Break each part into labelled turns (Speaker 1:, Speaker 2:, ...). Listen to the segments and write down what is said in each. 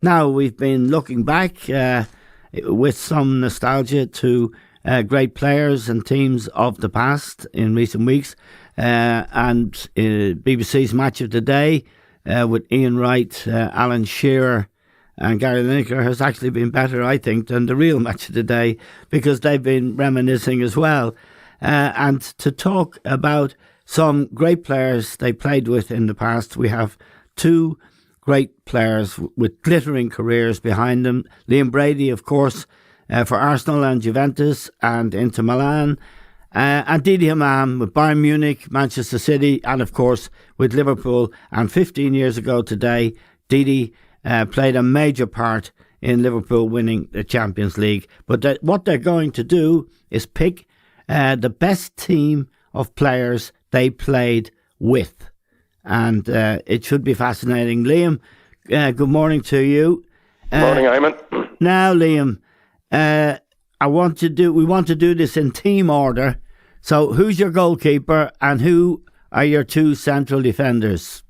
Speaker 1: Now, we've been looking back with some nostalgia to great players and teams of the past in recent weeks, and BBC's Match of the Day with Ian Wright, Alan Shearer and Gary Lineker has actually been better, I think, than the real Match of the Day, because they've been reminiscing as well. And to talk about some great players they played with in the past, we have two great players with glittering careers behind them. Liam Brady, of course, for Arsenal and Juventus and Inter Milan. And Hamann with Bayern Munich, Manchester City, and of course with Liverpool. And 15 years ago today, Didi played a major part in Liverpool winning the Champions League. But what they're going to do is pick the best team of players they played with. And it should be fascinating. Liam, good morning to you.
Speaker 2: Morning, Hamann.
Speaker 1: Now, Liam, we want to do this in team order. So, who's your goalkeeper and who are your two central defenders?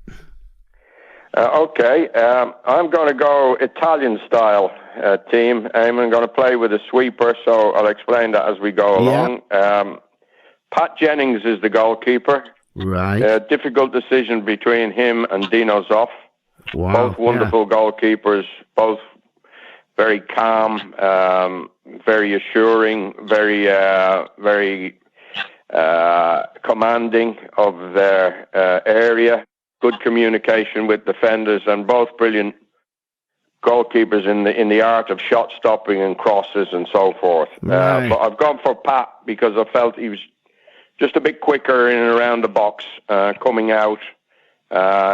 Speaker 2: Okay, I'm going to go Italian style team. I'm going to play with a sweeper, so I'll explain that as we go along. Pat Jennings is the goalkeeper.
Speaker 1: Right.
Speaker 2: Difficult decision between him and Dino Zoff.
Speaker 1: Wow.
Speaker 2: Both wonderful goalkeepers, both very calm, very assuring, very commanding of their area. Good communication with defenders, and both brilliant goalkeepers in the art of shot stopping and crosses and so forth.
Speaker 1: Right.
Speaker 2: But I've gone for Pat because I felt he was just a bit quicker in and around the box, coming out.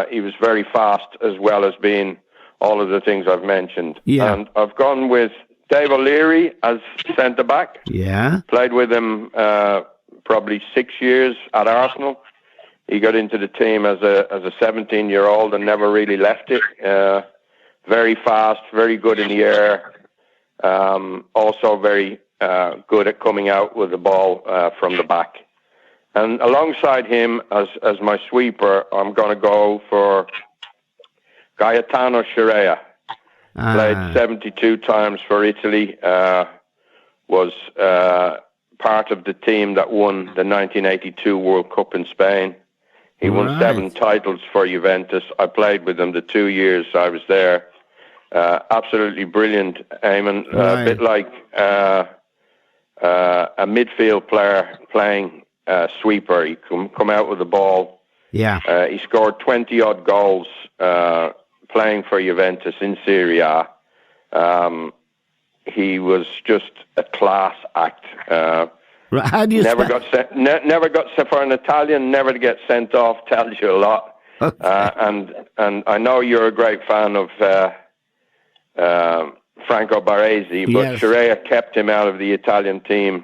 Speaker 2: He was very fast, as well as being all of the things I've mentioned.
Speaker 1: Yeah.
Speaker 2: And I've gone with Dave O'Leary as centre-back.
Speaker 1: Yeah.
Speaker 2: Played with him probably 6 years at Arsenal. He got into the team as a 17-year-old and never really left it. Very fast, very good in the air. Also very good at coming out with the ball from the back. And alongside him as my sweeper, I'm going to go for Gaetano Scirea. Played 72 times for Italy. Was part of the team that won the 1982 World Cup in Spain. He won 7 titles for Juventus. I played with him the 2 years I was there. Absolutely brilliant, Eamon. A bit like a midfield player playing sweeper. He come out with the ball.
Speaker 1: Yeah.
Speaker 2: He scored 20-odd goals playing for Juventus in Serie A. He was just a class act.
Speaker 1: How do you
Speaker 2: never got sent for an Italian. Never to get sent off tells you a lot.
Speaker 1: Okay.
Speaker 2: And I know you're a great fan of Franco Baresi, but
Speaker 1: Yes.
Speaker 2: Scirea kept him out of the Italian team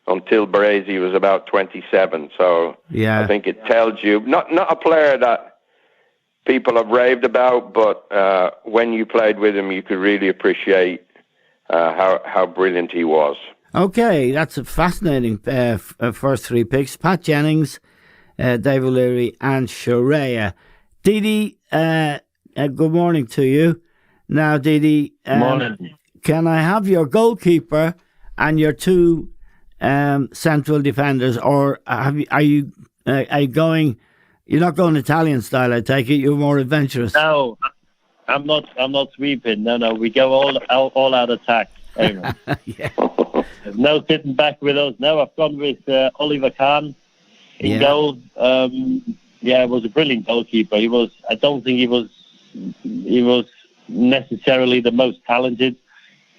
Speaker 2: until Baresi was about 27. So
Speaker 1: Yeah.
Speaker 2: I think it tells you not a player that people have raved about, but when you played with him, you could really appreciate how brilliant he was.
Speaker 1: Okay, that's a fascinating first three picks. Pat Jennings, Dave O'Leary and Scirea. Didi, good morning to you. Now, Didi,
Speaker 3: morning.
Speaker 1: Can I have your goalkeeper and your two central defenders, or are you going? You're not going Italian style, I take it. You're more adventurous.
Speaker 3: No, I'm not sweeping. No. We go all out attack.
Speaker 1: Yeah.
Speaker 3: There's no sitting back with us. No, I've gone with Oliver Kahn in goal. It was a brilliant goalkeeper. I don't think he was necessarily the most talented,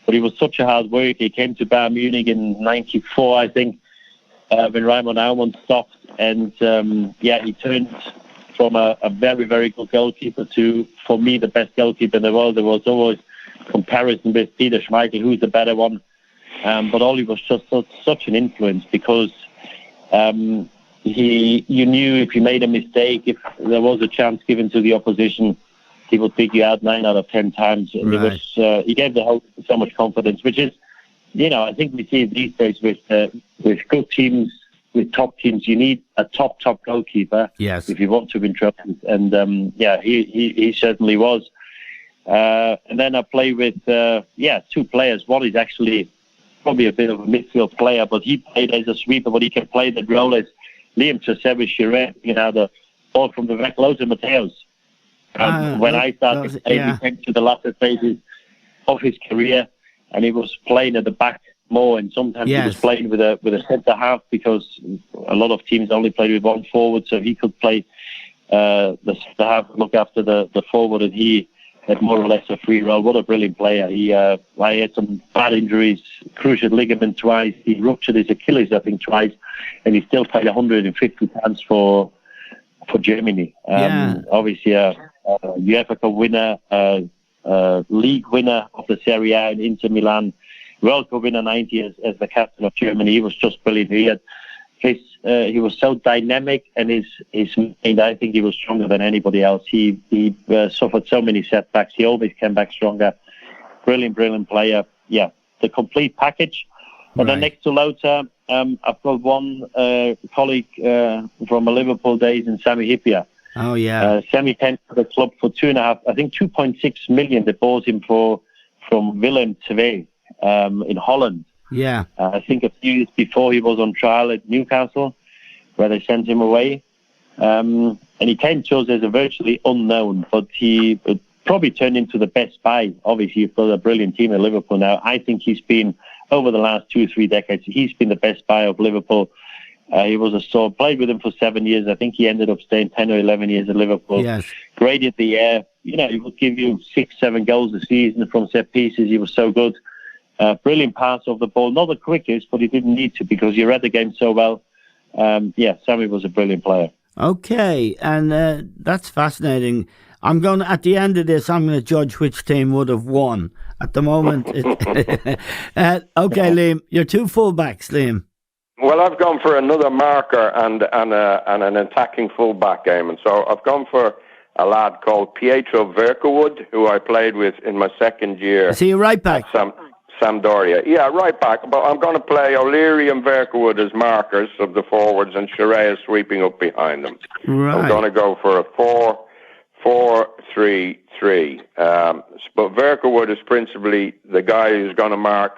Speaker 3: but he was such a hard worker. He came to Bayern Munich in '94, I think, when Raimund Aumann stopped, and he turned from a very, very good goalkeeper to, for me, the best goalkeeper in the world. There was always comparison with Peter Schmeichel, who's the better one. But Oli was just such an influence because you knew if you made a mistake, if there was a chance given to the opposition, he would pick you out 9 out of 10 times. And he gave the whole so much confidence, which is, I think we see these days with good teams, with top teams, you need a top goalkeeper.
Speaker 1: Yes.
Speaker 3: If you want to win trophies. And he certainly was. And then I play with, two players. One is actually probably a bit of a midfield player, but he played as a sweeper, but he can play the role as Liam Chiré, the ball from the back, loads of Mateos. When I started playing, he came to the latter phases of his career, and he was playing at the back more, and sometimes he was playing with a centre half, because a lot of teams only played with one forward, so he could play the centre half, look after the forward, and he had more or less a free role. What a brilliant player. I had some bad injuries, cruciate ligament twice. He ruptured his Achilles, I think, twice, and he still played 150 times for Germany. Obviously, UEFA Cup winner, league winner of the Serie A in Inter Milan, World Cup winner 90 as the captain of Germany. He was just brilliant. He was so dynamic, and his mind, I think he was stronger than anybody else. He suffered so many setbacks. He always came back stronger. Brilliant player. Yeah, the complete package. And then next to Lothar, I've got one colleague from the Liverpool days in Sami Hyypiä.
Speaker 1: Oh, yeah.
Speaker 3: Sami came to the club for 2.6 million. They bought him from Willem II in Holland.
Speaker 1: Yeah.
Speaker 3: I think a few years before he was on trial at Newcastle, where they sent him away. And he came to us as a virtually unknown, but he probably turned into the best buy. Obviously, you've got a brilliant team at Liverpool now. I think he's been, over the last 2-3 decades, he's been the best buy of Liverpool. He was a star, played with him for 7 years. I think he ended up staying 10 or 11 years at Liverpool.
Speaker 1: Yes.
Speaker 3: Great in the air. He would give you 6-7 goals a season from set pieces. He was so good. Brilliant pass of the ball. Not the quickest, but he didn't need to, because he read the game so well. Sami was a brilliant player.
Speaker 1: Okay, and that's fascinating. At the end of this, I'm going to judge which team would have won. At the moment, okay, Liam, your two fullbacks, Liam.
Speaker 2: Well, I've gone for another marker and an attacking fullback game, and so I've gone for a lad called Pietro Verkerwood, who I played with in my second year.
Speaker 1: Is he a right back?
Speaker 2: Sampdoria. Yeah, right back. But I'm going to play O'Leary and Verkerwood as markers of the forwards, and Chiré is sweeping up behind them.
Speaker 1: Right.
Speaker 2: I'm going to go for a 4-4-3-3. But Verkerwood is principally the guy who's going to mark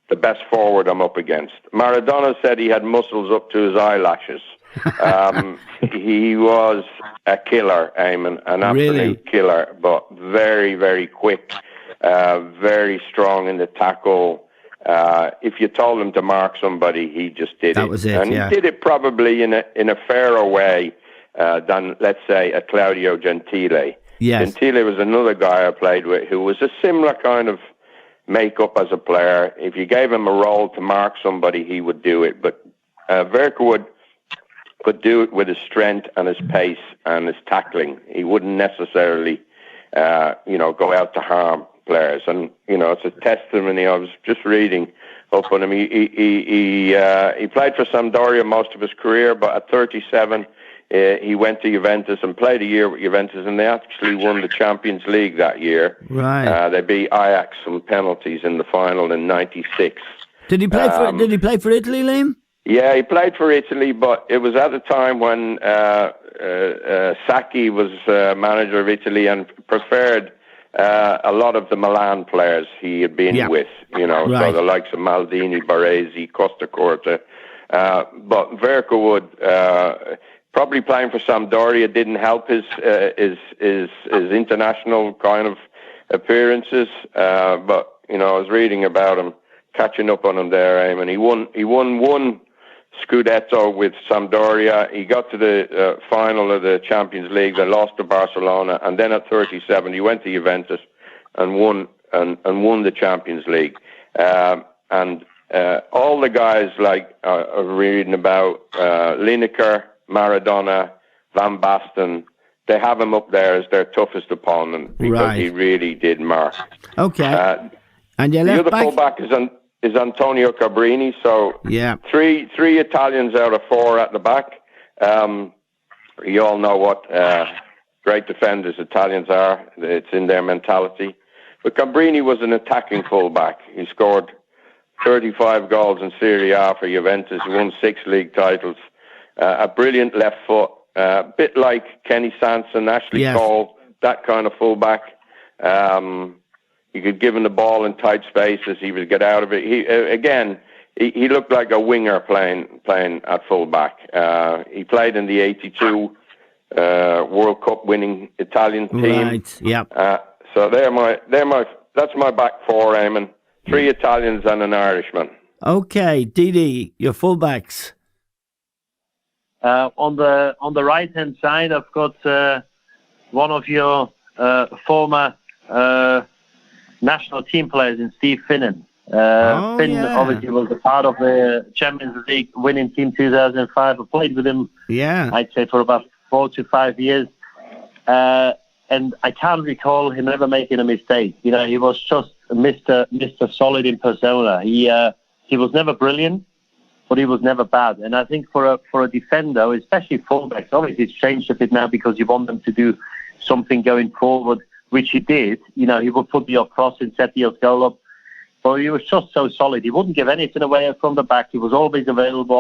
Speaker 2: the best forward I'm up against. Maradona said he had muscles up to his eyelashes. He was a killer, Eamon, an absolute killer, but very, very quick. Very strong in the tackle. If you told him to mark somebody, he just did it.
Speaker 1: That was it,
Speaker 2: and he did it probably in a fairer way than, let's say, a Claudio Gentile.
Speaker 1: Yes.
Speaker 2: Gentile was another guy I played with who was a similar kind of makeup as a player. If you gave him a role to mark somebody, he would do it. But Verkerwood could do it with his strength and his pace and his tackling. He wouldn't necessarily, go out to harm players, and it's a testimony. I was just reading up on him. He played for Sampdoria most of his career, but at 37, he went to Juventus and played a year with Juventus, and they actually won the Champions League that year.
Speaker 1: Right.
Speaker 2: They beat Ajax on penalties in the final in '96.
Speaker 1: Did he play for? Did he play for Italy, Liam?
Speaker 2: Yeah, he played for Italy, but it was at a time when Sacchi was manager of Italy and preferred a lot of the Milan players he had been with, so the likes of Maldini, Baresi, Costa Corta. But Verkerwood, probably playing for Sampdoria, didn't help his international kind of appearances. But I was reading about him, catching up on him there, and he won one Scudetto with Sampdoria. He got to the final of the Champions League. They lost to Barcelona, and then at 37, he went to Juventus and won the Champions League. And all the guys are reading about Lineker, Maradona, Van Basten. They have him up there as their toughest opponent because he really did mark. Okay.
Speaker 1: And your
Speaker 2: the
Speaker 1: left
Speaker 2: other
Speaker 1: back?
Speaker 2: fullback is Antonio Cabrini. So three Italians out of four at the back. You all know what great defenders Italians are. It's in their mentality. But Cabrini was an attacking fullback. He scored 35 goals in Serie A for Juventus. He won 6 league titles. A brilliant left foot. A bit like Kenny Sanson, Ashley Cole, that kind of fullback. You could give him the ball in tight spaces. He would get out of it. He looked like a winger playing at fullback. He played in the '82 World Cup winning Italian team.
Speaker 1: Right. Yep.
Speaker 2: So that's my back four, Eamon. 3 Italians and an Irishman.
Speaker 1: Okay, Didi, your fullbacks.
Speaker 3: On the right hand side, I've got one of your former national team players in Steve Finan. Finn obviously was a part of the Champions League winning team 2005. I played with him, I'd say, for about 4 to 5 years. And I can't recall him ever making a mistake. You know, he was just Mr. Solid in persona. He was never brilliant, but he was never bad. And I think for a defender, especially fullbacks, obviously it's changed a bit now because you want them to do something going forward, which he did. You know, he would put your cross and set your goal up. But he was just so solid. He wouldn't give anything away from the back. He was always available,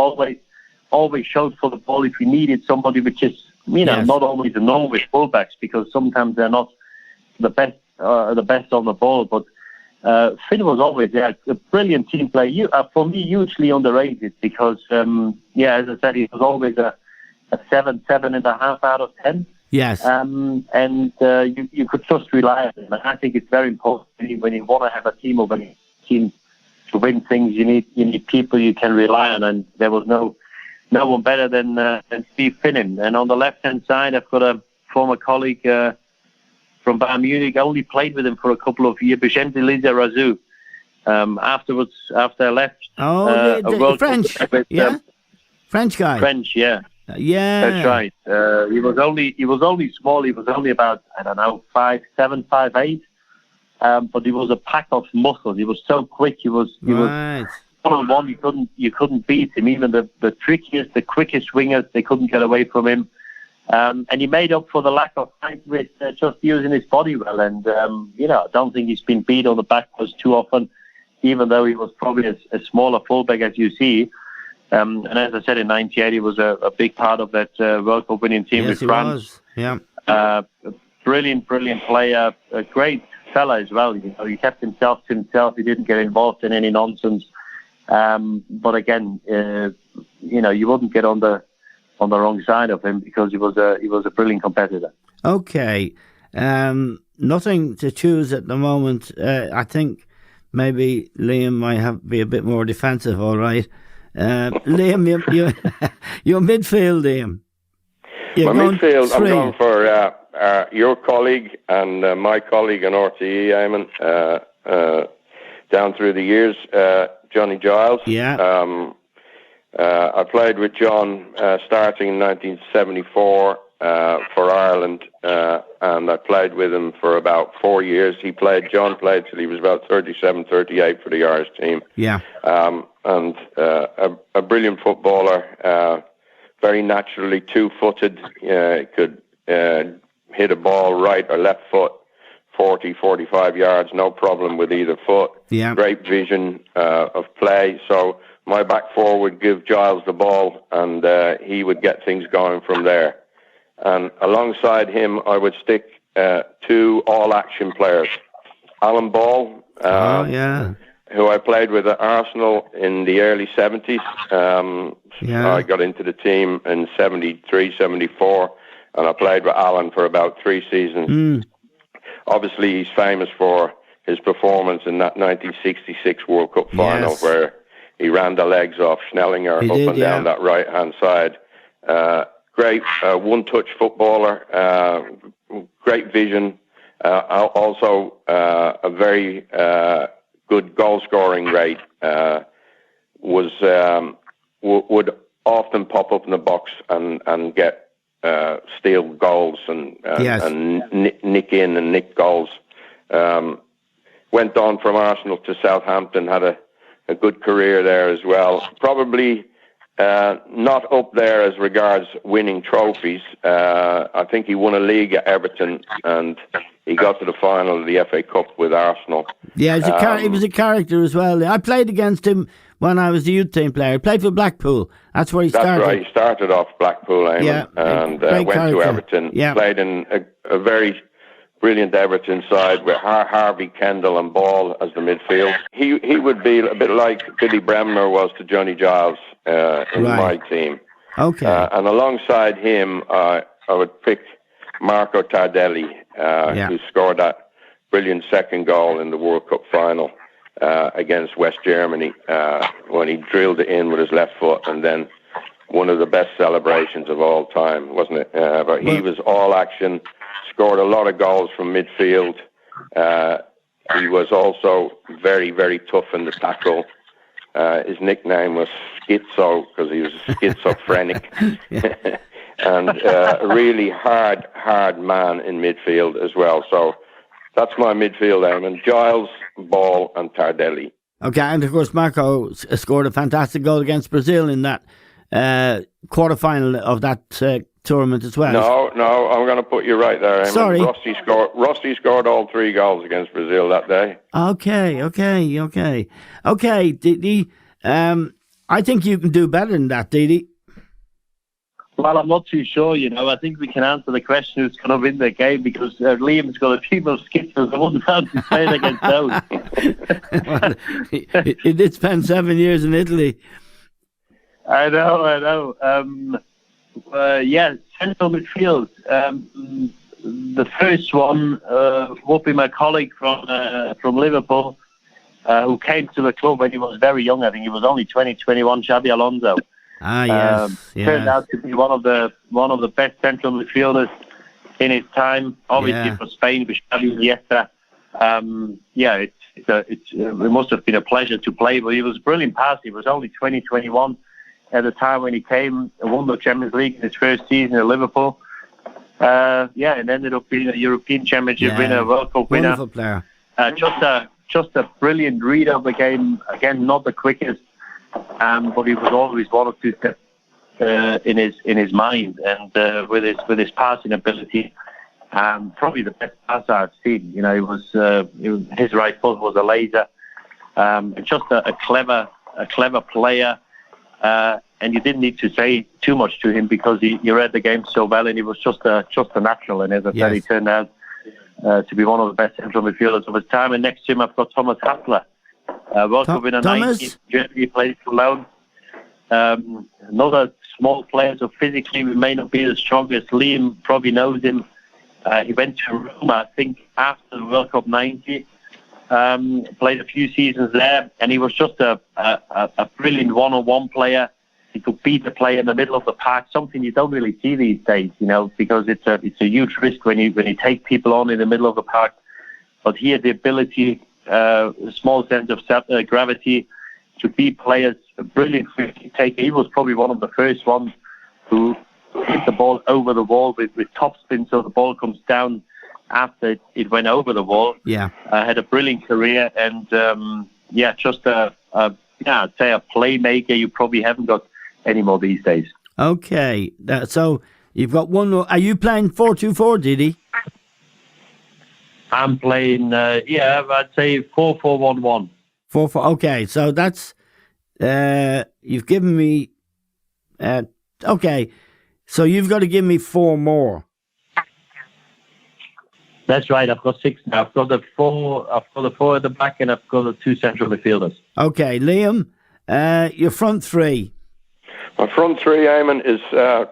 Speaker 3: always showed for the ball if he needed somebody, which is, not always a norm with fullbacks because sometimes they're not the best on the ball. But Finn was always a brilliant team player. For me, hugely underrated because, as I said, he was always a 7.5 out of 10.
Speaker 1: Yes.
Speaker 3: And you could just rely on him. And I think it's very important when you want to have a team or when you team to win things, you need people you can rely on. And there was no one better than Steve Finan. And on the left-hand side, I've got a former colleague from Bayern Munich. I only played with him for a couple of years, Vicente Lizarazu. Afterwards, after I left,
Speaker 1: the French, French guy.
Speaker 3: French, yeah. That's right. He was only small. He was only about 5'7", 5'8". But he was a pack of muscles. He was so quick. He was one-on-one. You couldn't beat him. Even the trickiest, the quickest wingers, they couldn't get away from him. And he made up for the lack of height with just using his body well. And I don't think he's been beat on the back post too often, even though he was probably a smaller fullback as you see. And as I said, in '98, he was a big part of that World Cup winning team with France.
Speaker 1: Yes, he was.
Speaker 3: Yeah. Brilliant player, a great fella as well. He kept himself to himself. He didn't get involved in any nonsense. But again, you wouldn't get on the wrong side of him because he was a brilliant competitor.
Speaker 1: Okay, nothing to choose at the moment. I think maybe Liam might be a bit more defensive. All right. Liam, your midfield, Liam.
Speaker 2: Midfield, I'm going for your colleague and my colleague in RTE, Eamon, down through the years, Johnny Giles.
Speaker 1: Yeah.
Speaker 2: I played with John starting in 1974 for Ireland, and I played with him for about 4 years. John played till he was about 37, 38 for the Irish team.
Speaker 1: Yeah.
Speaker 2: And a brilliant footballer, very naturally two-footed, could hit a ball right or left foot 40, 45 yards, no problem with either foot.
Speaker 1: Yeah.
Speaker 2: Great vision of play. So my back four would give Giles the ball, and he would get things going from there. And alongside him, I would stick 2 all-action players. Alan Ball, who I played with at Arsenal in the early 70s. I got into the team in 73, 74, and I played with Alan for about 3 seasons. Obviously, he's famous for his performance in that 1966 World Cup final where he ran the legs off Schnellinger down that right-hand side. Great one-touch footballer, great vision, also a very good goal-scoring rate. Would often pop up in the box and get steal goals and nick goals. Went on from Arsenal to Southampton, had a good career there as well. Probably not up there as regards winning trophies. I think he won a league at Everton and he got to the final of the FA Cup with Arsenal. Yeah,
Speaker 1: he was a character as well. I played against him when I was a youth team player. He played for Blackpool. That's where he started.
Speaker 2: That's right. He started off Blackpool, and went to Everton. Yeah. Played in a very brilliant Everton side with Harvey, Kendall and Ball as the midfield. He would be a bit like Billy Bremner was to Johnny Giles in my team.
Speaker 1: Okay.
Speaker 2: And alongside him, I would pick Marco Tardelli, who scored that brilliant second goal in the World Cup final against West Germany when he drilled it in with his left foot, and then one of the best celebrations of all time, wasn't it? But he was all action, scored a lot of goals from midfield. He was also very, very tough in the tackle. His nickname was Schizo because he was schizophrenic. And a really hard man in midfield as well. So that's my midfield, Eamon. Giles, Ball and Tardelli.
Speaker 1: Okay, and of course Marco scored a fantastic goal against Brazil in that quarter-final of that tournament as well.
Speaker 2: No, I'm going to put you right there, Eamon.
Speaker 1: Sorry.
Speaker 2: Rossi scored all 3 goals against Brazil that day.
Speaker 1: Okay. Didi, I think you can do better than that, Didi.
Speaker 3: Well, I'm not too sure, I think we can answer the question who's going to win the game because Liam's got a few more skippers. I wouldn't fancy playing against those.
Speaker 1: Well, he did spend 7 years in Italy.
Speaker 3: I know. Central midfield. The first one would be my colleague from Liverpool who came to the club when he was very young. I think he was only 2021, Xabi Alonso.
Speaker 1: Yes.
Speaker 3: Turned out to be one of the best central midfielders in his time. Obviously for Spain with Xavi Iniesta. It must have been a pleasure to play. But he was a brilliant pass. He was only 2021 at the time when he came and won the Champions League in his first season at Liverpool. And ended up being a European Championship winner, World Cup winner.
Speaker 1: Wonderful player.
Speaker 3: Just a brilliant read of the game. Again, not the quickest. But he was always 1 or 2 steps in his mind, and with his passing ability, probably the best passer I've seen. His right foot was a laser. Just a clever player, and you didn't need to say too much to him because you read the game so well, and he was just a natural. And as I said, he turned out to be one of the best central midfielders of his time. And next to him, I've got Thomas Hassler. World Cup winner 90, Germany plays for loan. Another small player, so physically we may not be the strongest. Liam probably knows him. He went to Rome, I think, after the World Cup 90. Played a few seasons there, and he was just a brilliant one-on-one player. He could beat the player in the middle of the park, something you don't really see these days, because it's a huge risk when you take people on in the middle of the park. But he had the ability, a small sense of gravity to beat players. A brilliant free taker. He was probably one of the first ones who hit the ball over the wall with topspin, so the ball comes down after it went over the wall. Had a brilliant career, and just I'd say a playmaker you probably haven't got anymore these days.
Speaker 1: Okay, so you've got one more. Are you playing 4-2-4, Didi? I'm
Speaker 3: playing, I'd say 4-4-1-1.
Speaker 1: 4-4. Okay, so that's you've given me. Okay, so you've got to give me 4 more.
Speaker 3: That's right. I've got 6 now. I've got the 4 at the back, and I've got the 2 central midfielders.
Speaker 1: Okay, Liam, your front 3.
Speaker 2: My front 3, Eamon, is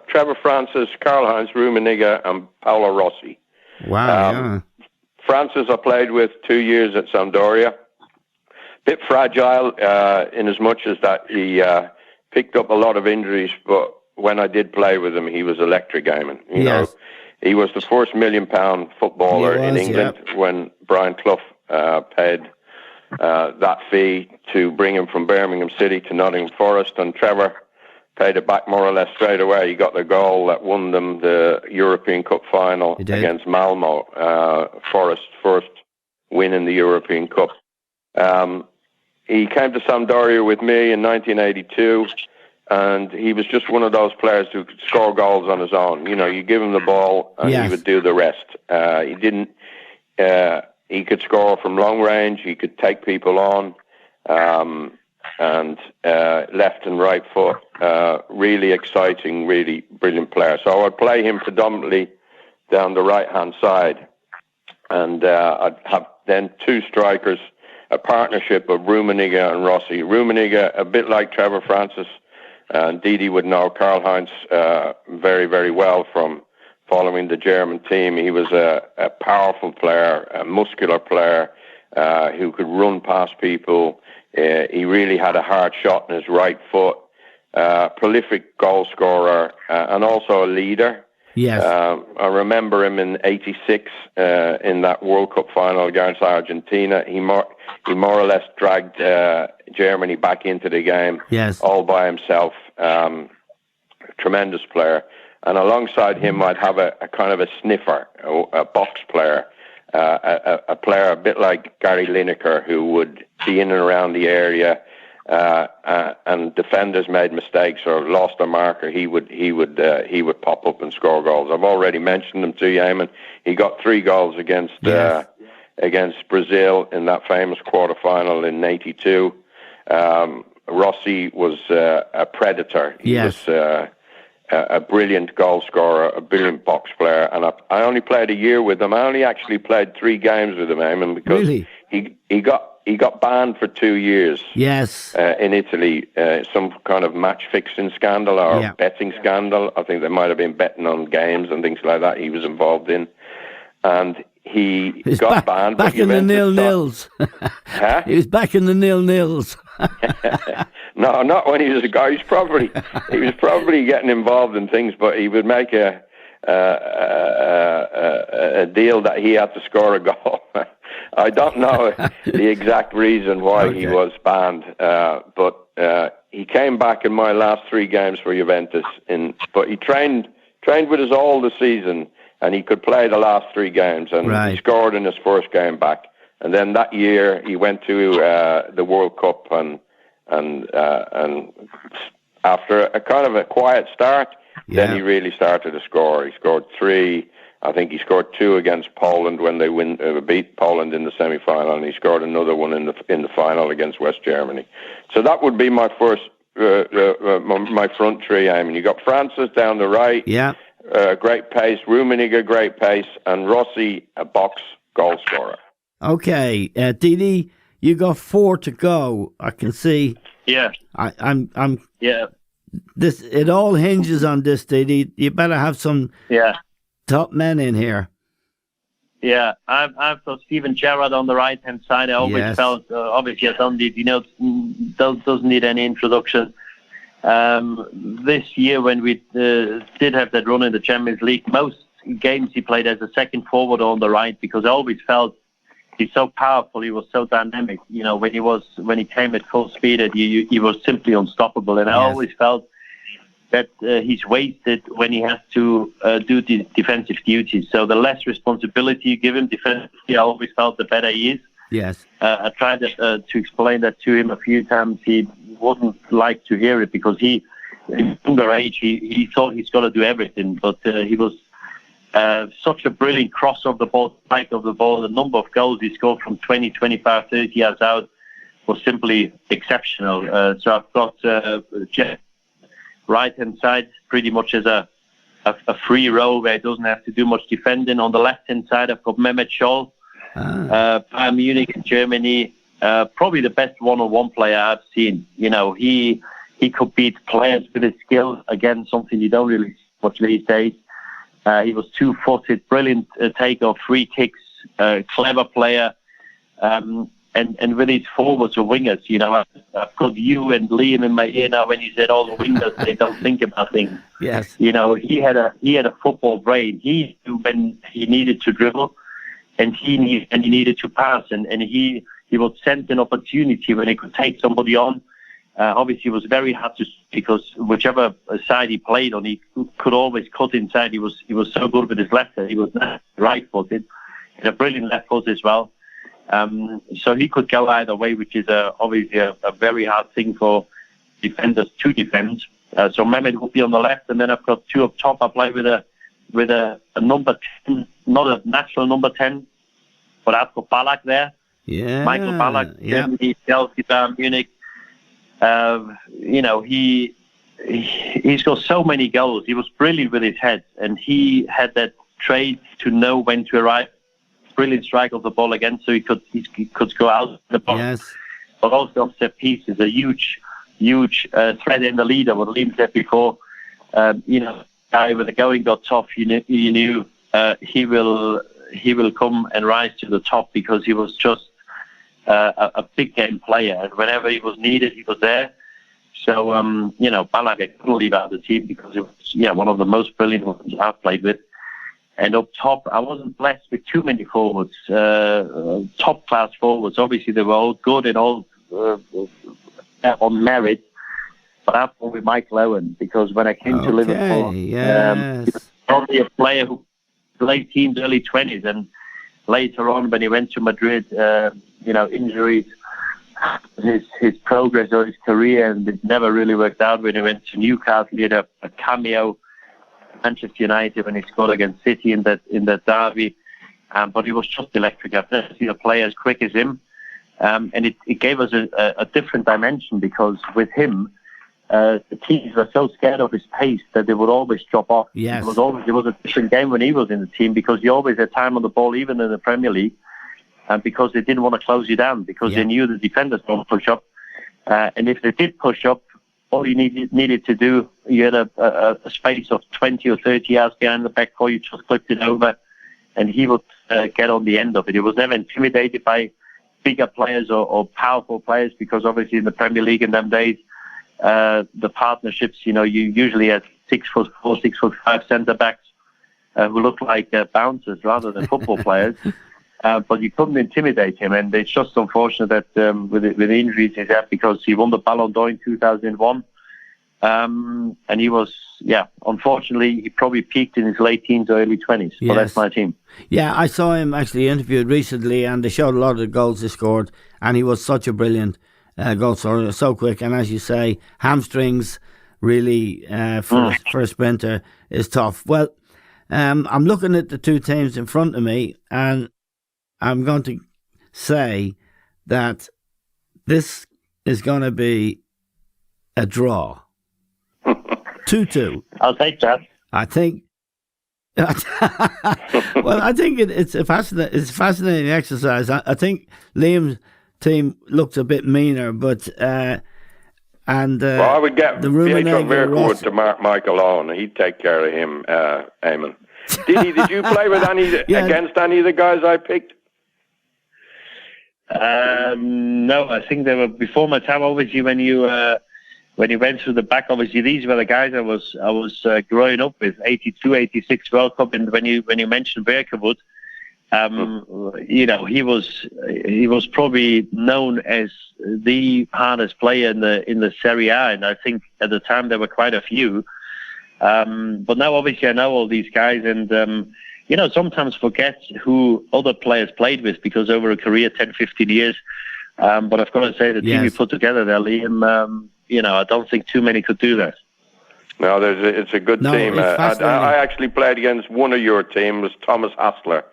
Speaker 2: Trevor Francis, Karl-Heinz Rummenigge, and Paolo Rossi.
Speaker 1: Wow.
Speaker 2: Francis I played with 2 years at Sampdoria. Bit fragile in as much as that he picked up a lot of injuries, but when I did play with him, he was electric, Eamon. You know, he was the first £1 million footballer in England when Brian Clough paid that fee to bring him from Birmingham City to Nottingham Forest, and Trevor paid it back more or less straight away. He got the goal that won them the European Cup final against Malmo, Forest's first win in the European Cup. He came to Sampdoria with me in 1982, and he was just one of those players who could score goals on his own. You know, you give him the ball and he would do the rest. He could score from long range. He could take people on, and left and right foot. Really exciting, really brilliant player. So I would play him predominantly down the right-hand side. And I'd have then two strikers, a partnership of Rummenigge and Rossi. Rummenigge, a bit like Trevor Francis, and Didi would know Karl Heinz very, very well from following the German team. He was a powerful player, a muscular player who could run past people. He really had a hard shot in his right foot. Prolific goal scorer and also a leader.
Speaker 1: Yes.
Speaker 2: I remember him in '86 in that World Cup final against Argentina. He more or less dragged Germany back into the game,
Speaker 1: yes,
Speaker 2: all by himself. Tremendous player. And alongside him, I'd have a kind of a sniffer, a box player, a player a bit like Gary Lineker, who would be in and around the area. And defenders made mistakes or lost a marker, he would pop up and score goals. I've already mentioned him to you, Hamann. He got 3 goals against Brazil in that famous quarterfinal in '82. Rossi was a predator. He was a brilliant goal scorer, a brilliant box player, and I only played a year with him. I only actually played 3 games with him, Hamann, because he got banned for 2 years.
Speaker 1: Yes.
Speaker 2: In Italy, some kind of match fixing scandal or betting scandal. I think they might have been betting on games and things like that he was involved in. And he's got banned.
Speaker 1: Back in the nil-nils.
Speaker 2: Huh?
Speaker 1: He was back in the nil-nils.
Speaker 2: No, not when he was a guy. He was probably getting involved in things, but he would make a deal that he had to score a goal. I don't know the exact reason why he was banned, but he came back in my last 3 games for Juventus. But he trained with us all the season, and he could play the last 3 games, and he scored in his first game back. And then that year he went to the World Cup, and after a kind of a quiet start, then he really started to score. He scored 3. I think he scored 2 against Poland when they beat Poland in the semi-final, and he scored another one in the final against West Germany. So that would be my first, my front three. I mean, you got Francis down the right, great pace. Rummenigge, great pace, and Rossi, a box goal scorer.
Speaker 1: Okay, Didi, you got 4 to go. I can see.
Speaker 3: Yeah.
Speaker 1: I'm.
Speaker 3: Yeah.
Speaker 1: This, it all hinges on this, Didi. You better have some.
Speaker 3: Yeah.
Speaker 1: Top men in here.
Speaker 3: Yeah, I've got Steven Gerrard on the right-hand side. I always felt, obviously, as Andy, doesn't need any introduction. This year, when we did have that run in the Champions League, most games he played as a second forward on the right, because I always felt he's so powerful. He was so dynamic. You know, when he came at full speed, he was simply unstoppable. And I always felt that he's wasted when he has to do the defensive duties. So the less responsibility you give him defensively, I always felt the better he is.
Speaker 1: Yes.
Speaker 3: I tried to explain that to him a few times. He wouldn't like to hear it, because in younger age, he thought he's got to do everything. But he was such a brilliant cross of the ball, spike of the ball. The number of goals he scored from 20, 25, 30 yards out was simply exceptional. So I've got Jeff right-hand side pretty much as a free role where he doesn't have to do much defending. On the left-hand side, I've got Mehmet Scholl, Bayern Munich in Germany, probably the best one-on-one player I've seen. You know, he could beat players with his skill, again, something you don't really see much these days. He was 2-footed, brilliant take-off, free kicks, clever player. And with his forwards or wingers, you know, I've got you and Liam in my ear now when you said all the wingers, they don't think about things.
Speaker 1: Yes.
Speaker 3: You know, he had a football brain. He knew when he needed to dribble, and he needed to pass, and he would sense an opportunity when he could take somebody on. Obviously, it was very hard to, because whichever side he played on, he could always cut inside. He was so good with his left hand. He was right-footed, and a brilliant left foot as well. So he could go either way, which is obviously a very hard thing for defenders to defend. So Mehmet will be on the left, and then I've got 2 up top. I play with a number 10, not a natural number 10, but I've got Ballack there.
Speaker 1: Yeah,
Speaker 3: Michael Ballack, Germany, Chelsea, Bayern Munich. You know, he's got so many goals. He was brilliant with his head, and he had that trait to know when to arrive brilliant strike of the ball again, so he could go out the box.
Speaker 1: Yes.
Speaker 3: But also off set pieces, a huge threat in the leader. What Liam said before, guy when the going got tough, you knew he will come and rise to the top because he was just a big game player, and whenever he was needed, he was there. So Ballack couldn't leave out of the team because it was one of the most brilliant ones I've played with. And up top, I wasn't blessed with too many forwards, top-class forwards. Obviously, they were all good and all on merit. But I've gone with Michael Owen because when I came to Liverpool, he was probably a player who played teams early 20s. And later on, when he went to Madrid, injuries, his progress or his career, and it never really worked out. When he went to Newcastle, he had a cameo. Manchester United when he scored against City in that derby, but he was just electric. I've never seen a player as quick as him, and it gave us a different dimension because with him, the teams were so scared of his pace that they would always drop off.
Speaker 1: Yes.
Speaker 3: It was a different game when he was in the team because he always had time on the ball, even in the Premier League, and because they didn't want to close you down because they knew the defenders don't push up, and if they did push up, all you needed to do, you had a space of 20 or 30 yards behind the back four, you just flipped it over, and he would get on the end of it. He was never intimidated by bigger players or powerful players because obviously in the Premier League in them days, the partnerships, you usually had 6'4", 6'5" centre-backs who looked like bouncers rather than football players. But you couldn't intimidate him, and it's just unfortunate that with the injuries he's had because he won the Ballon d'Or in 2001, and he was, unfortunately, he probably peaked in his late teens or early 20s. Yes. But that's my team.
Speaker 1: Yeah, I saw him actually interviewed recently, and they showed a lot of the goals he scored, and he was such a brilliant goal scorer, so quick, and as you say, hamstrings really for a sprinter is tough. Well, I'm looking at the two teams in front of me, and I'm going to say that this is going to be a draw. 2-2.
Speaker 3: I'll take that.
Speaker 1: I think. Well, I think it's a fascinating exercise. I think Liam's team looks a bit meaner, but I
Speaker 2: would get Pietro Vercourt to mark Michael Owen. He'd take care of him, Eamon. Did you play with against any of the guys I picked?
Speaker 3: No, I think they were before my time. Obviously, when you went through the back, obviously these were the guys I was growing up with. 82, 86 World Cup, and when you mentioned Vercourt, he was probably known as the hardest player in the Serie A, and I think at the time there were quite a few. But now obviously I know all these guys, and sometimes forget who other players played with because over a career, 10, 15 years. But I've got to say, the team you put together there, Liam, I don't think too many could do that.
Speaker 2: No, it's a good team. I actually played against one of your teams, Thomas Hassler.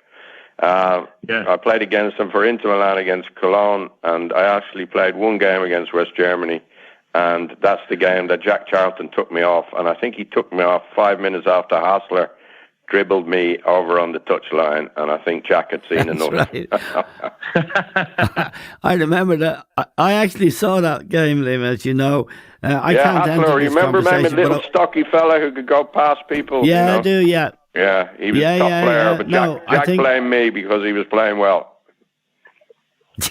Speaker 2: I played against him for Inter Milan against Cologne, and I actually played one game against West Germany. And that's the game that Jack Charlton took me off. And I think he took me off 5 minutes after Hassler dribbled me over on the touchline, and I think Jack had seen enough.
Speaker 1: Right. I remember that. I actually saw that game, Liam, as you know. I can't enter this
Speaker 2: remember him, a
Speaker 1: conversation,
Speaker 2: little stocky fella who could go past people?
Speaker 1: Yeah, I do, yeah.
Speaker 2: Yeah, he was a top player, but Jack blamed me because he was playing well.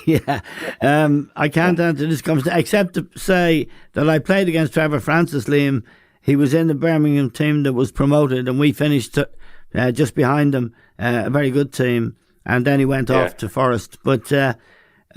Speaker 1: Yeah, I can't enter this conversation except to say that I played against Trevor Francis, Liam. He was in the Birmingham team that was promoted, and we finished just behind him. A very good team, and then he went off to Forest. But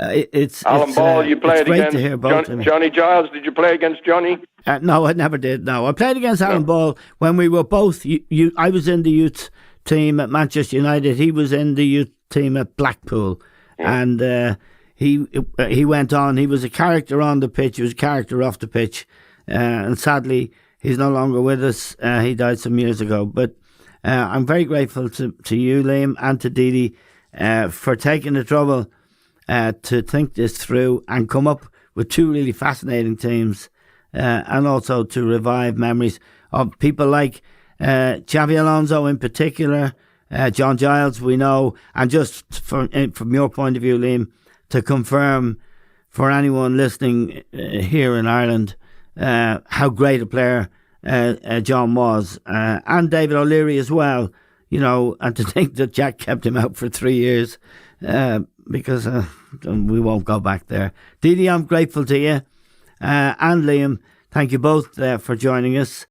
Speaker 1: it's
Speaker 2: Alan Ball. You played
Speaker 1: against
Speaker 2: Johnny Giles. Did you play against Johnny?
Speaker 1: No, I never did. No, I played against Alan Ball when we were both. I was in the youth team at Manchester United. He was in the youth team at Blackpool. And he went on. He was a character on the pitch. He was a character off the pitch. And sadly, he's no longer with us. He died some years ago. But I'm very grateful to you, Liam, and to Didi for taking the trouble to think this through and come up with two really fascinating teams, and also to revive memories of people like Xavi Alonso in particular, John Giles, we know, and just from your point of view, Liam, to confirm for anyone listening here in Ireland how great a player John was, and David O'Leary as well, you know, and to think that Jack kept him out for 3 years because we won't go back there. Didi, I'm grateful to you, and Liam, thank you both for joining us.